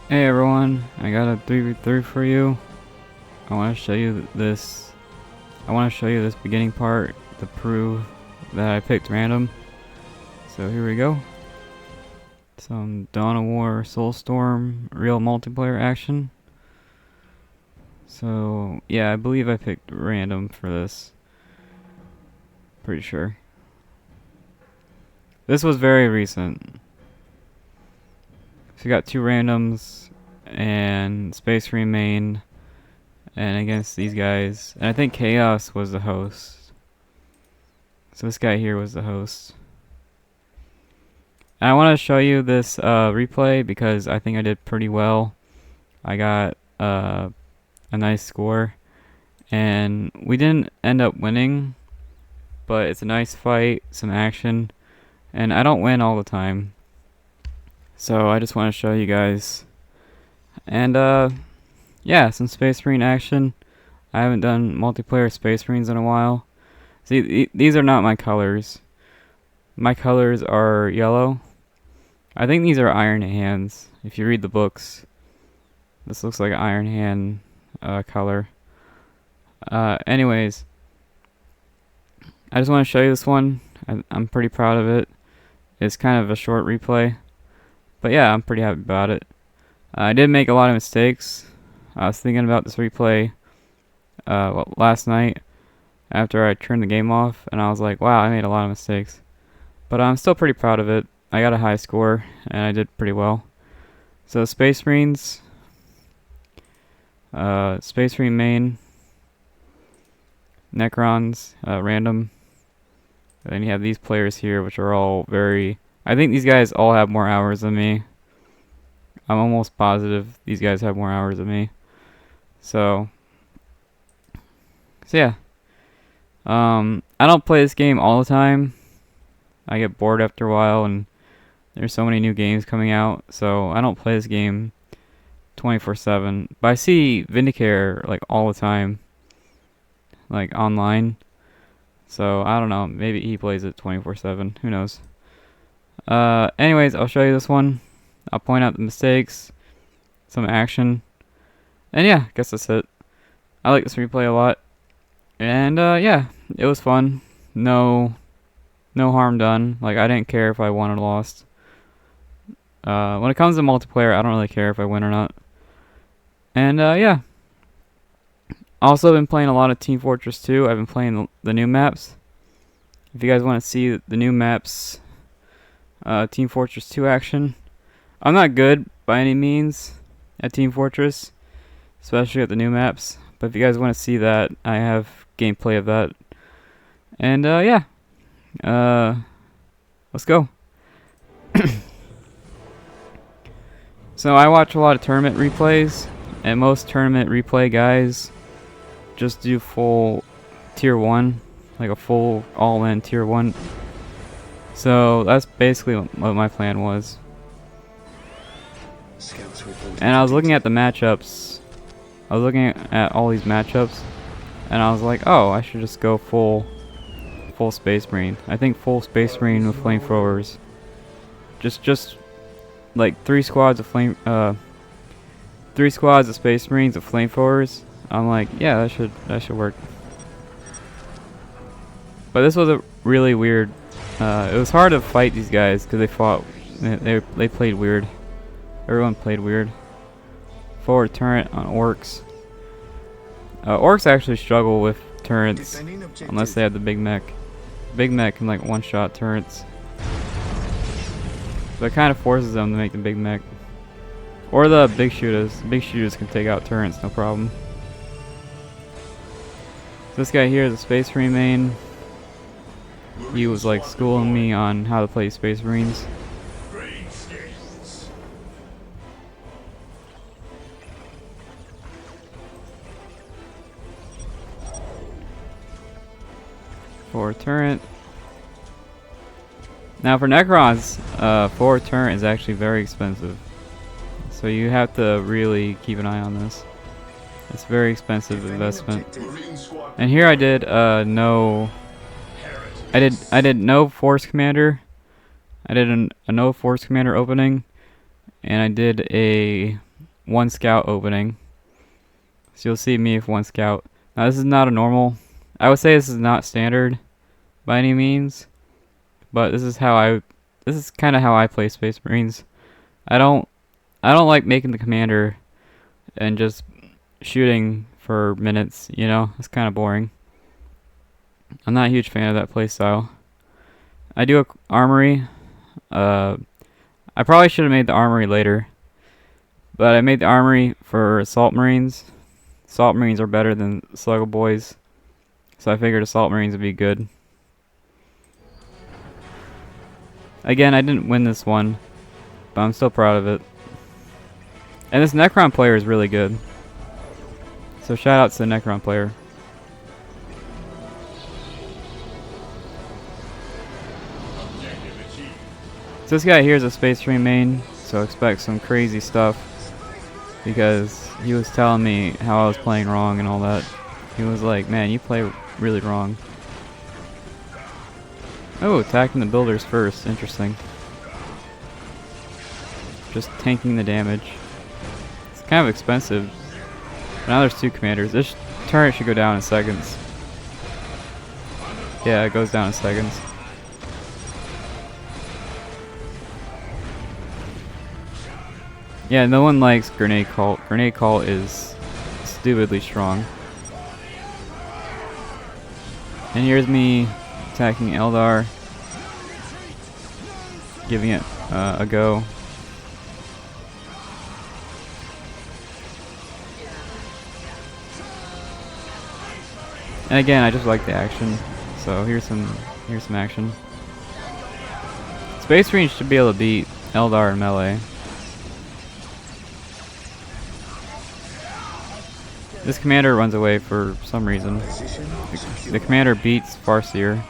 Hey everyone, I got a 3v3 for you. I want to show you this. I want to show you this beginning part to prove that I picked random. So here we go. Some Dawn of War, Soulstorm, real multiplayer action. So yeah, I believe I picked random for this. Pretty sure. This was very recent. So we got two randoms and Space Marine main. And against these guys, and I think Chaos was the host. So this guy here was the host. And I want to show you this replay because I think I did pretty well. I got a nice score, and we didn't end up winning, but it's a nice fight, some action, and I don't win all the time. So I just want to show you guys. And yeah, some Space Marine action. I haven't done multiplayer Space Marines in a while. See, these are not my colors. My colors are yellow. I think these are Iron Hands. If you read the books, this looks like an Iron Hand color. Anyways, I just want to show you this one. I'm pretty proud of it. It's kind of a short replay, but yeah, I'm pretty happy about it. I did make a lot of mistakes. I was thinking about this replay last night after I turned the game off, and I was like, wow, I made a lot of mistakes. But I'm still pretty proud of it. I got a high score, and I did pretty well. So Space Marines, Space Marine main, Necrons, random. And then you have these players here, which are all very... I think these guys all have more hours than me. I'm almost positive these guys have more hours than me. So yeah. I don't play this game all the time. I get bored after a while, and there's so many new games coming out, so I don't play this game 24/7. But I see Vindicare like all the time, like online. So I don't know, maybe he plays it 24/7. Who knows? Anyways, I'll show you this one. I'll point out the mistakes, some action, and yeah, I guess that's it. I like this replay a lot, and yeah, it was fun. No harm done. Like, I didn't care if I won or lost. When it comes to multiplayer, I don't really care if I win or not. And yeah. Also been playing a lot of Team Fortress 2. I've been playing the new maps. If you guys want to see the new maps, Team Fortress 2 action. I'm not good by any means at Team Fortress, especially at the new maps. But if you guys want to see that, I have gameplay of that. And yeah. Let's go. So I watch a lot of tournament replays, and most tournament replay guys just do full tier 1, like a full all-in tier 1. So that's basically what my plan was. And I was looking at the matchups. I was looking at all these matchups, and I was like, oh, I should just go full Space Marine. I think full Space Marine with flamethrowers. Just like three squads of Space Marines with flamethrowers. I'm like, yeah, that should work. But this was a really weird. It was hard to fight these guys because they played weird. Everyone played weird. Forward turret on orcs. Orcs actually struggle with turrets unless they have the big mech. Big mech can like one-shot turrets. So it kind of forces them to make the big mech. Or the big shooters. The big shooters can take out turrets, no problem. So this guy here is a Space Marine main. He was like schooling me on how to play Space Marines. Forward turret. Now for Necrons, forward turret is actually very expensive. So you have to really keep an eye on this. It's a very expensive investment. And here I did no force commander. I did a no force commander opening, and I did a one scout opening. So you'll see me with one scout. Now this is not a normal. I would say this is not standard by any means, but this is kind of how I play Space Marines. I don't like making the commander and just shooting for minutes, you know? It's kind of boring. I'm not a huge fan of that playstyle. I do a armory. I probably should have made the armory later, but I made the armory for Assault Marines. Assault Marines are better than Sluggo Boys, so I figured Assault Marines would be good. Again, I didn't win this one, but I'm still proud of it. And this Necron player is really good. So shout out to the Necron player. So this guy here is a Space Marine main, so expect some crazy stuff, because he was telling me how I was playing wrong and all that. He was like, man, you play really wrong. Oh, attacking the builders first. Interesting. Just tanking the damage. It's kind of expensive. But now there's two commanders. This turret should go down in seconds. Yeah, it goes down in seconds. Yeah, no one likes Grenade Cult. Grenade Cult is stupidly strong. And here's me attacking Eldar. Giving it a go. And again, I just like the action. So here's some action. Space Marines should be able to beat Eldar in melee. This commander runs away for some reason. The commander beats Farseer.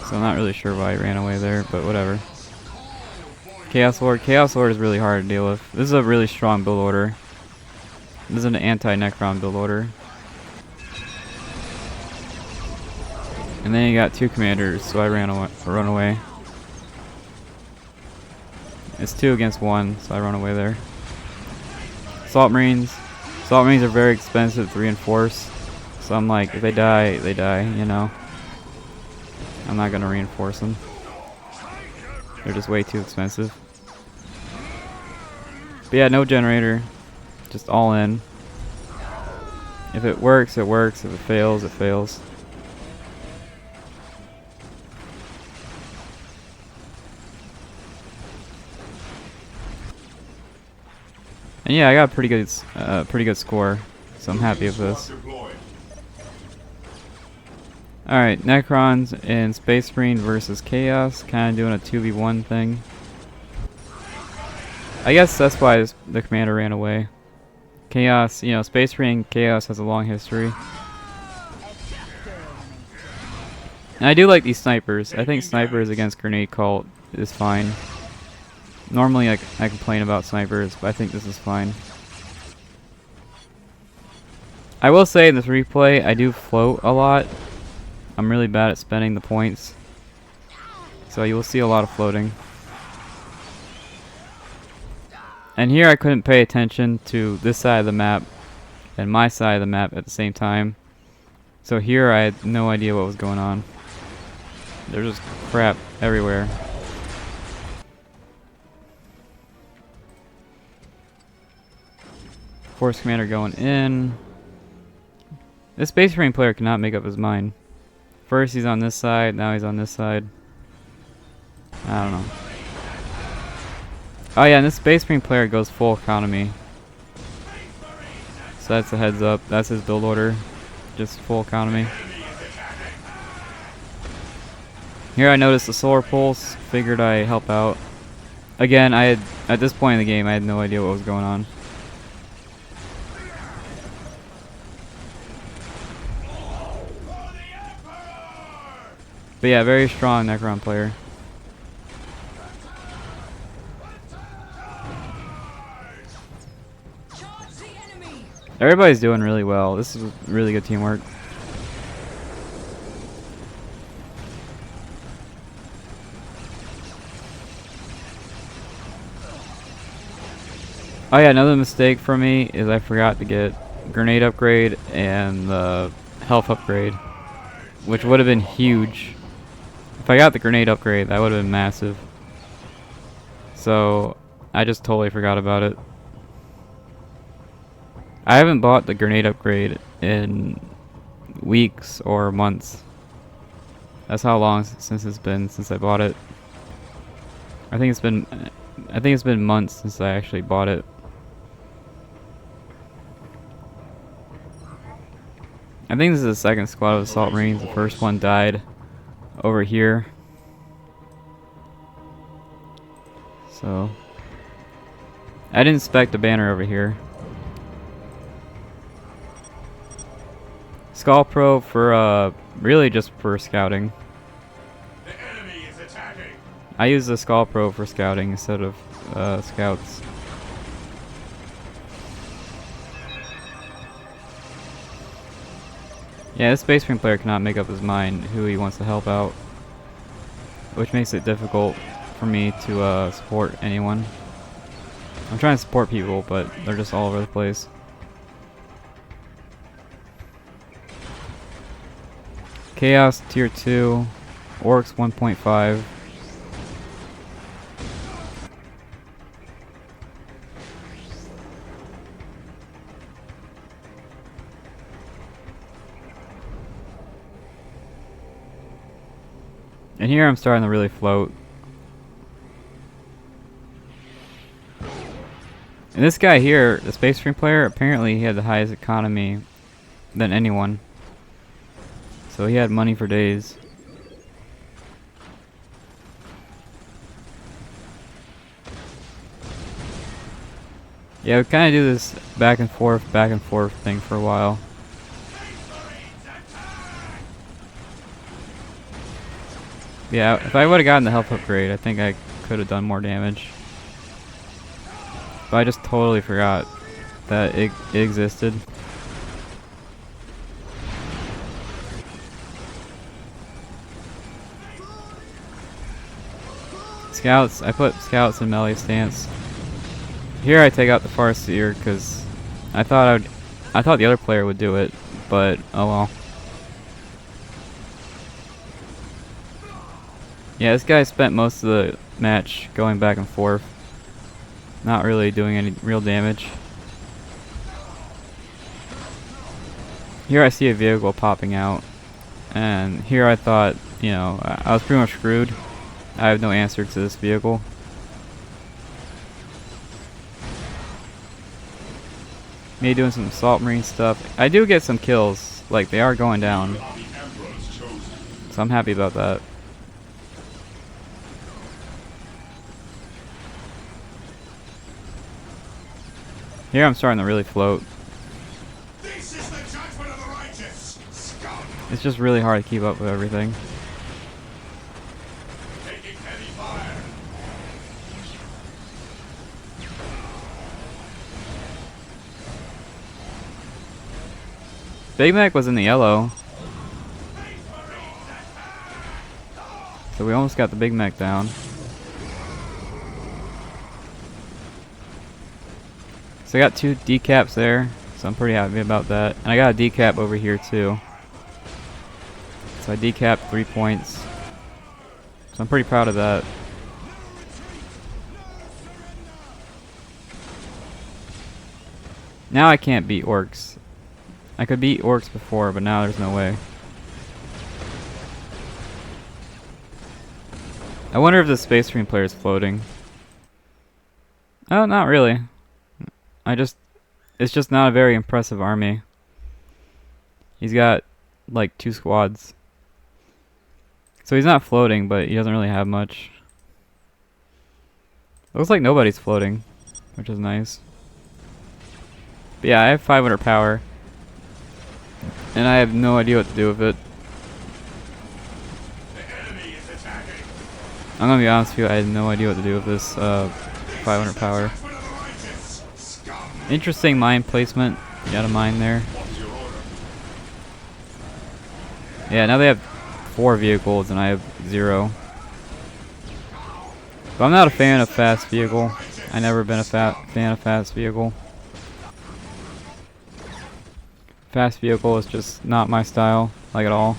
So I'm not really sure why he ran away there, but whatever. Chaos Lord. Chaos Lord is really hard to deal with. This is a really strong build order. This is an anti-Necron build order. And then you got two commanders, so I run away. It's 2 against 1, so I run away there. Assault Marines. Assault Marines are very expensive to reinforce. So I'm like, if they die, you know. I'm not gonna reinforce them. They're just way too expensive. But yeah, no generator. Just all in. If it works, it works. If it fails, it fails. And yeah, I got a pretty good score, so I'm happy with this. Alright, Necrons and Space Marine versus Chaos, kind of doing a 2v1 thing. I guess that's why the commander ran away. Chaos, you know, Space Marine Chaos has a long history. And I do like these snipers. I think snipers against Grenade Cult is fine. Normally I complain about snipers, but I think this is fine. I will say in this replay, I do float a lot. I'm really bad at spending the points. So you will see a lot of floating. And here I couldn't pay attention to this side of the map and my side of the map at the same time. So here I had no idea what was going on. There's just crap everywhere. Force Commander going in. This Space Marine player cannot make up his mind. First he's on this side, now he's on this side. I don't know. Oh yeah, and this Space Marine player goes full economy. So that's a heads up. That's his build order. Just full economy. Here I noticed the solar pulse. Figured I'd help out. Again, at this point in the game, I had no idea what was going on. But yeah, very strong Necron player. Everybody's doing really well. This is really good teamwork. Oh yeah, another mistake for me is I forgot to get grenade upgrade and the health upgrade, which would have been huge. If I got the grenade upgrade, that would have been massive. So I just totally forgot about it. I haven't bought the grenade upgrade in weeks or months. That's how long since it's been since I bought it. I think it's been months since I actually bought it. I think this is the second squad of assault marines. The first one died over here. So I didn't inspect the banner over here. Skull Pro for really just for scouting. The enemy is attacking. I use the Skull Pro for scouting instead of scouts. Yeah, this Space Marine player cannot make up his mind who he wants to help out, which makes it difficult for me to support anyone. I'm trying to support people, but they're just all over the place. Chaos Tier 2, Orcs 1.5. And here I'm starting to really float. And this guy here, the Space Marine player, apparently he had the highest economy than anyone. So he had money for days. Yeah, we kind of do this back and forth thing for a while. Yeah, if I would have gotten the health upgrade, I think I could have done more damage. But I just totally forgot that it existed. Scouts, I put scouts in melee stance. Here I take out the Farseer because I thought the other player would do it, but oh well. Yeah, this guy spent most of the match going back and forth, not really doing any real damage. Here I see a vehicle popping out, and here I thought, you know, I was pretty much screwed. I have no answer to this vehicle. Me doing some assault marine stuff. I do get some kills, like they are going down, so I'm happy about that. Here I'm starting to really float. This is the judgment of the righteous. Scum. It's just really hard to keep up with everything. Taking heavy fire. Big Mac was in the yellow, so we almost got the Big Mac down. So I got 2 decaps there, so I'm pretty happy about that. And I got a decap over here too. So I decapped 3 points. So I'm pretty proud of that. Now I can't beat orcs. I could beat orcs before, but now there's no way. I wonder if the Space Marine player is floating. Oh, not really. It's just not a very impressive army. He's got like 2 squads. So he's not floating, but he doesn't really have much. Looks like nobody's floating, which is nice. But yeah, I have 500 power. And I have no idea what to do with it. The enemy is attacking. I'm gonna be honest with you, I had no idea what to do with this 500 power. Interesting mine placement. You got a mine there. Yeah, now they have 4 vehicles and I have 0. But I'm not a fan of fast vehicle. I never been a fan of fast vehicle. Fast vehicle is just not my style, like at all.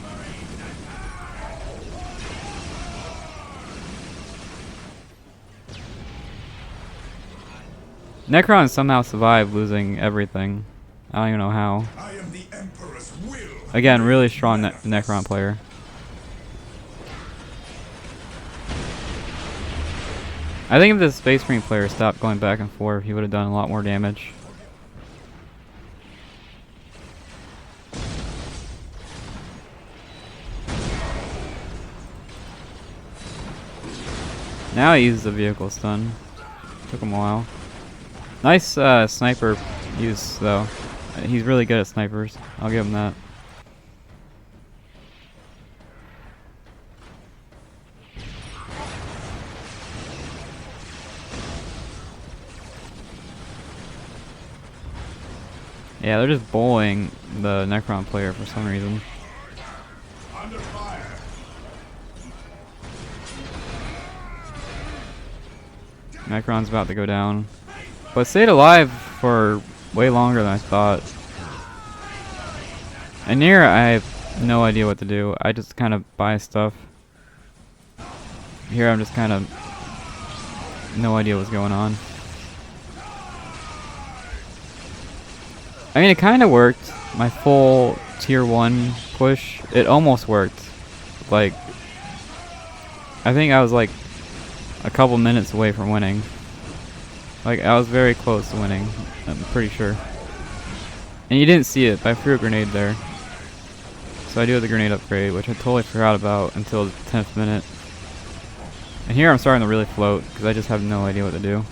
Necron somehow survived losing everything. I don't even know how. I am the Emperor's will. Again, really strong Necron player. I think if the Space Marine player stopped going back and forth, he would have done a lot more damage. Now he uses the vehicle stun. Took him a while. Nice sniper use though. He's really good at snipers. I'll give him that. Yeah, they're just bullying the Necron player for some reason. Under fire. Necron's about to go down. But stayed alive for way longer than I thought. And here I have no idea what to do. I just kind of buy stuff. Here I'm just kind of no idea what's going on. I mean, it kind of worked. My full tier 1 push, it almost worked. Like, I think I was like a couple minutes away from winning. Like, I was very close to winning, I'm pretty sure. And you didn't see it, but I threw a grenade there. So I do have the grenade upgrade, which I totally forgot about until the 10th minute. And here I'm starting to really float, because I just have no idea what to do.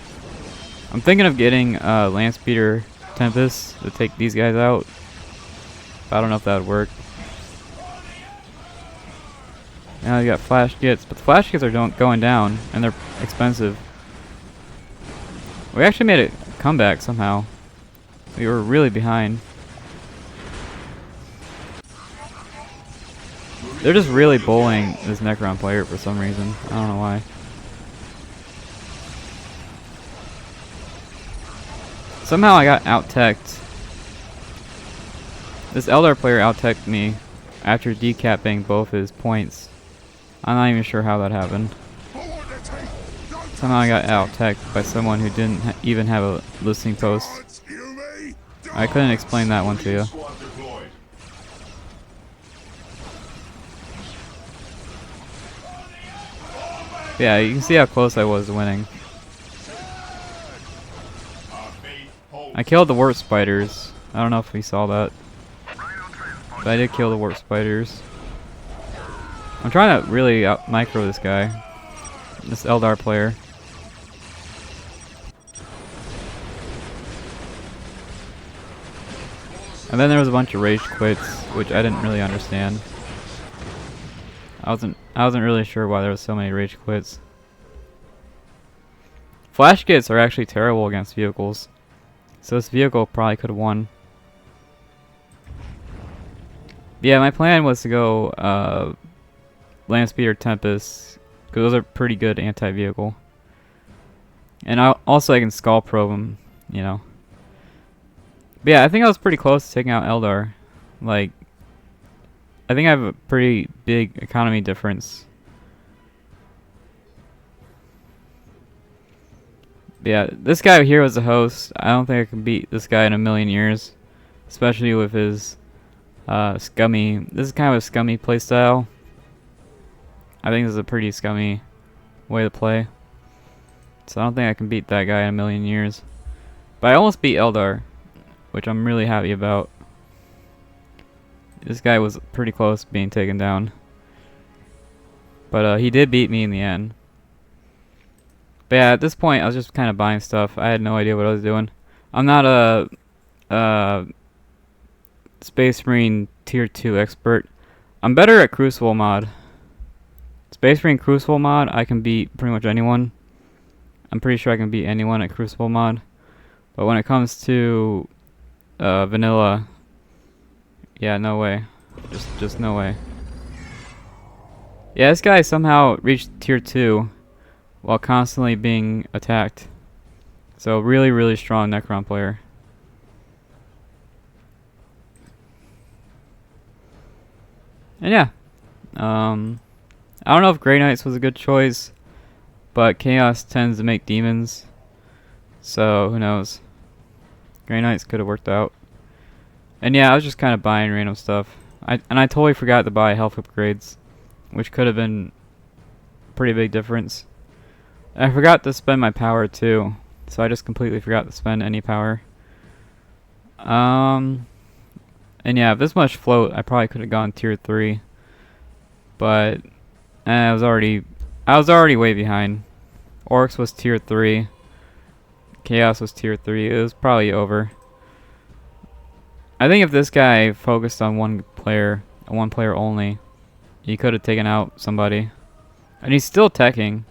I'm thinking of getting Land Speeder Tempest to take these guys out. But I don't know if that would work. Now you got flash kits, but the flash kits are going down, and they're expensive. We actually made a comeback somehow. We were really behind. They're just really bullying this Necron player for some reason. I don't know why. Somehow I got out-teched. This Eldar player out-teched me after decapping both his points. I'm not even sure how that happened. Somehow I got out-teched by someone who didn't even have a listening post. I couldn't explain that one to you. Yeah, you can see how close I was to winning. I killed the warp spiders. I don't know if we saw that. But I did kill the warp spiders. I'm trying to really out-micro this guy. This Eldar player. And then there was a bunch of rage quits, which I didn't really understand. I wasn't really sure why there was so many rage quits. Flash kits are actually terrible against vehicles. So this vehicle probably could have won. Yeah, my plan was to go Land Speeder Tempest, because those are pretty good anti-vehicle. And also I can skull probe them, you know. But yeah, I think I was pretty close to taking out Eldar. Like, I think I have a pretty big economy difference. But yeah, this guy here was the host. I don't think I can beat this guy in a million years. Especially with his scummy... This is kind of a scummy playstyle. I think this is a pretty scummy way to play. So I don't think I can beat that guy in a million years. But I almost beat Eldar, which I'm really happy about. This guy was pretty close to being taken down. But he did beat me in the end. But yeah, at this point I was just kind of buying stuff. I had no idea what I was doing. I'm not a Space Marine tier 2 expert. I'm better at Crucible mod. Space Marine Crucible mod, I can beat pretty much anyone. I'm pretty sure I can beat anyone at Crucible mod. But when it comes to vanilla, yeah, no way. Just no way. Yeah, this guy somehow reached tier 2 while constantly being attacked. So really, really strong Necron player. And yeah, I don't know if Grey Knights was a good choice, but Chaos tends to make demons, so who knows. Grey Knights could have worked out. And yeah, I was just kind of buying random stuff. I totally forgot to buy health upgrades, which could have been a pretty big difference. I forgot to spend my power too, so I just completely forgot to spend any power. And yeah, if this much float, I probably could have gone tier 3, but I was already way behind. Orcs was tier 3, Chaos was tier 3. It was probably over. I think if this guy focused on one player only, he could have taken out somebody. And he's still teching.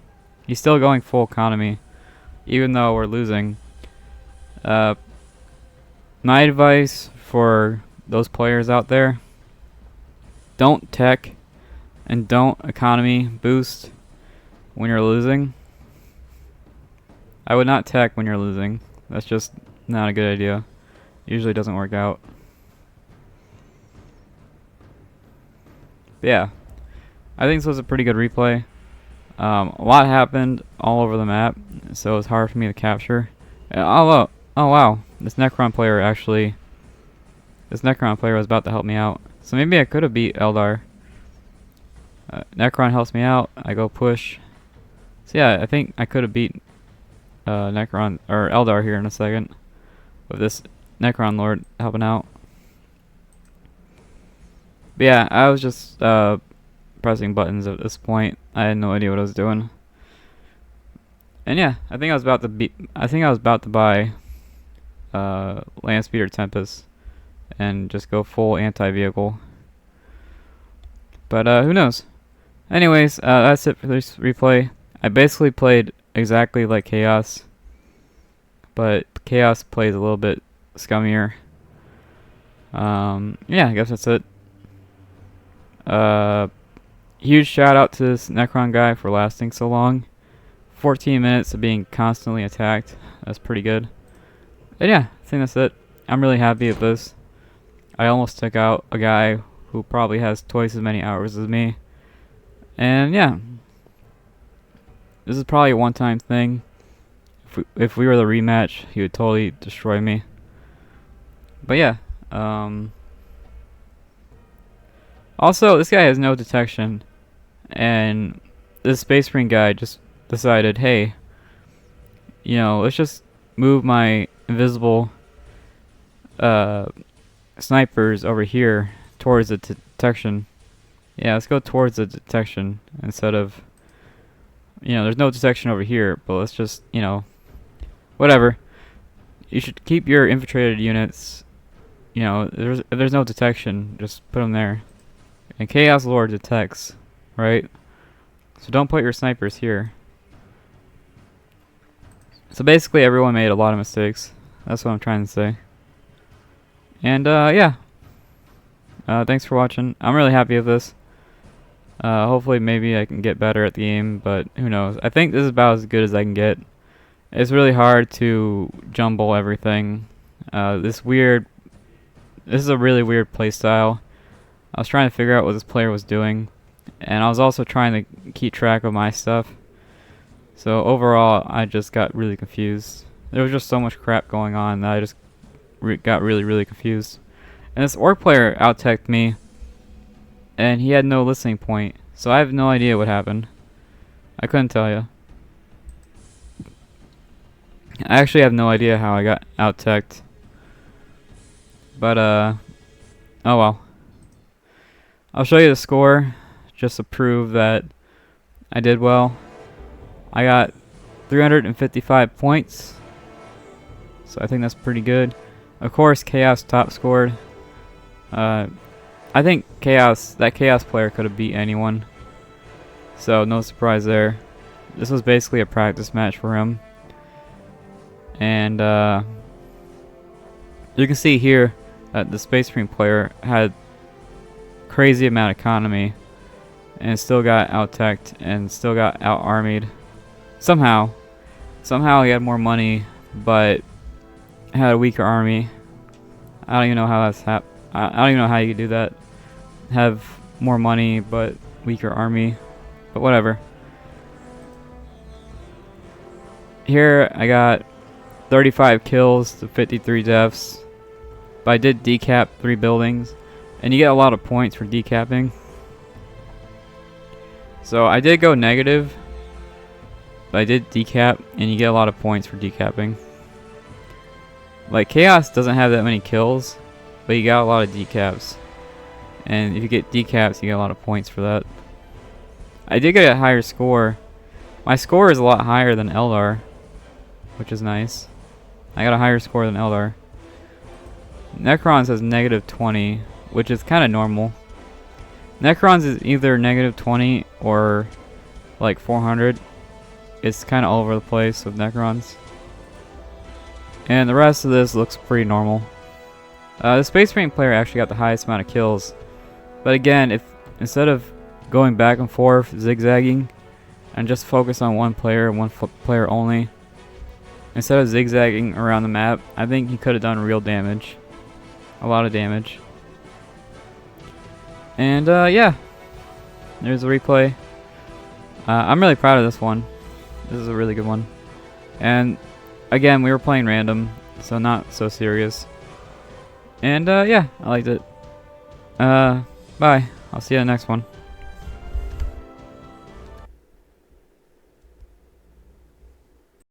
He's still going full economy, even though we're losing. My advice for those players out there: don't tech and don't economy boost when you're losing. I would not tech when you're losing. That's just not a good idea. Usually doesn't work out. But yeah, I think this was a pretty good replay. A lot happened all over the map, so it was hard for me to capture. Oh wow, this Necron player was about to help me out. So maybe I could have beat Eldar. Necron helps me out. I go push. So yeah, I think I could have beat Necron or Eldar here in a second with this Necron Lord helping out. But yeah, I was just pressing buttons at this point. I had no idea what I was doing. And yeah, I think I was about to buy Landspeeder Tempest and just go full anti-vehicle. But who knows? Anyways, that's it for this replay. I basically played exactly like Chaos, but Chaos plays a little bit scummier. Yeah, I guess that's it. Huge shout out to this Necron guy for lasting so long. 14 minutes of being constantly attacked. That's pretty good. And yeah, I think that's it. I'm really happy with this. I almost took out a guy who probably has twice as many hours as me. And yeah, this is probably a one-time thing. If we were the rematch, he would totally destroy me. But yeah, also, this guy has no detection, and this Space Marine guy just decided, hey, let's just move my invisible snipers over here towards the detection. Yeah, let's go towards the detection instead of, there's no detection over here, but let's just, whatever. You should keep your infiltrated units, if there's no detection, just put them there. And Chaos Lord detects, right? So don't put your snipers here. So basically everyone made a lot of mistakes. That's what I'm trying to say. And yeah. Thanks for watching. I'm really happy with this. Hopefully maybe I can get better at the game, but who knows. I think this is about as good as I can get. It's really hard to jumble everything. This is a really weird playstyle. I was trying to figure out what this player was doing, and I was also trying to keep track of my stuff. So overall, I just got really confused. There was just so much crap going on that I just got really, really confused. And this orc player out-teched me, and he had no listening point, so I have no idea what happened. I couldn't tell you. I actually have no idea how I got out-teched. But, oh well. I'll show you the score, just to prove that I did well. I got 355 points, so I think that's pretty good. Of course, Chaos top scored. I think that Chaos player could have beat anyone, so no surprise there. This was basically a practice match for him. And you can see here that the Space Marine player had crazy amount of economy and still got out-teched and still got out-armied. Somehow he had more money but had a weaker army. I don't even know how that's I don't even know how you could do that. Have more money but weaker army, but whatever. Here I got 35 kills to 53 deaths, but I did decap 3 buildings, and you get a lot of points for decapping. So I did go negative, but I did decap, and you get a lot of points for decapping. Like, Chaos doesn't have that many kills, but you got a lot of decaps. And if you get decaps, you get a lot of points for that. I did get a higher score. My score is a lot higher than Eldar, which is nice. I got a higher score than Eldar. Necrons has -20, which is kind of normal. Necrons is either -20 or like 400. It's kind of all over the place with Necrons. And the rest of this looks pretty normal. The Space Marine player actually got the highest amount of kills. But again, if instead of going back and forth, zigzagging, and just focus on one player and one player only, instead of zigzagging around the map, I think he could have done real damage. A lot of damage. And yeah, there's the replay. I'm really proud of this one. This is a really good one. And again, we were playing random, so not so serious. And yeah, I liked it. Bye. I'll see you in the next one.